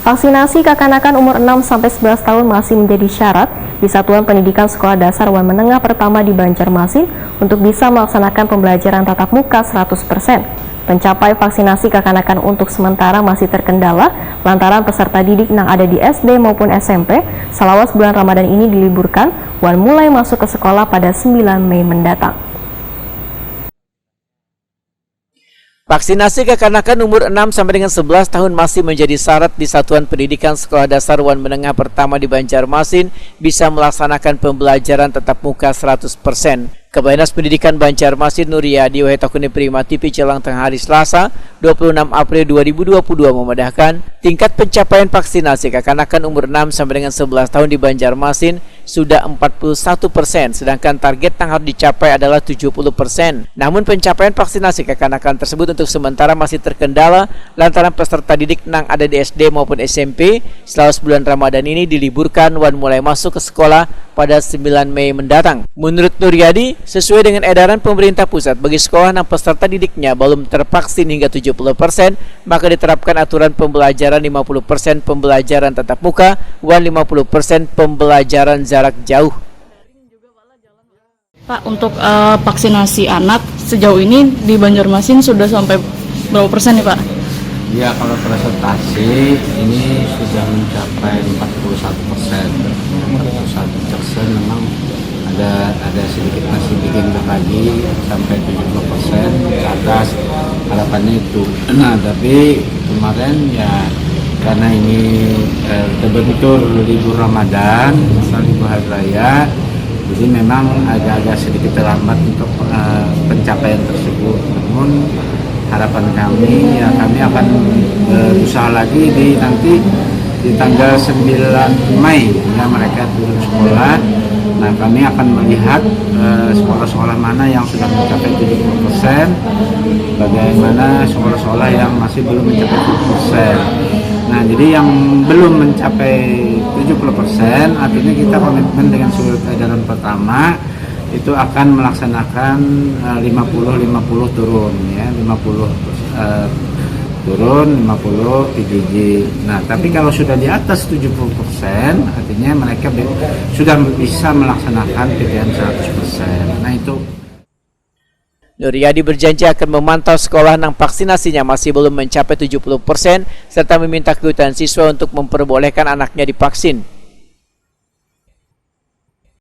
Vaksinasi kekanakan umur 6-11 tahun masih menjadi syarat di Satuan Pendidikan Sekolah Dasar dan Menengah Pertama di Banjarmasin untuk bisa melaksanakan pembelajaran tatap muka 100%. Pencapai vaksinasi kekanakan untuk sementara masih terkendala lantaran peserta didik yang ada di SD maupun SMP selawas bulan Ramadan ini diliburkan dan mulai masuk ke sekolah pada 9 Mei mendatang. Vaksinasi kekanakan umur 6 sampai dengan 11 tahun masih menjadi syarat di Satuan Pendidikan Sekolah Dasar dan Menengah Pertama di Banjarmasin bisa melaksanakan pembelajaran tatap muka 100%. Kepala Dinas Pendidikan Banjarmasin Nuriyadi Wahetakuni Primati Picelang tengah hari Selasa 26 April 2022 memedahkan tingkat pencapaian vaksinasi kekanakan umur 6 sampai dengan 11 tahun di Banjarmasin sudah 41%, sedangkan target yang harus dicapai adalah 70%. Namun pencapaian vaksinasi kekanakan tersebut untuk sementara masih terkendala lantaran peserta didik yang ada di SD maupun SMP selama bulan Ramadan ini diliburkan dan mulai masuk ke sekolah pada 9 Mei mendatang. Menurut Nuriyadi, sesuai dengan edaran pemerintah pusat bagi sekolah yang peserta didiknya belum tervaksin hingga 70%, maka diterapkan aturan pembelajaran 50% pembelajaran tatap muka dan 50% pembelajaran jarak jauh. Pak, untuk vaksinasi anak sejauh ini di Banjarmasin sudah sampai berapa persen nih Pak? Ya, kalau presentasi ini sudah mencapai 41%. 41% memang ada sedikit masih bikin lagi sampai 70% ke atas, harapannya itu. Nah, tapi kemarin ya karena ini betul libur Ramadan, libur hari raya, jadi memang agak sedikit terlambat untuk pencapaian tersebut. Namun harapan kami ya kami akan berusaha lagi nanti di tanggal 9 Mei ya mereka turun sekolah. Nah, kami akan melihat sekolah-sekolah mana yang sudah mencapai 70%, bagaimana sekolah-sekolah yang masih belum mencapai 70%. Nah, jadi yang belum mencapai 70%, artinya kita komitmen dengan surat edaran pertama itu akan melaksanakan 50-50 turun ya, 50 turun 50 PJJ. Nah, tapi kalau sudah di atas 70%, artinya mereka sudah bisa melaksanakan PTM 100%. Nah, itu. Nuriyadi berjanji akan memantau sekolah yang vaksinasinya masih belum mencapai 70% serta meminta kedutaan siswa untuk memperbolehkan anaknya divaksin.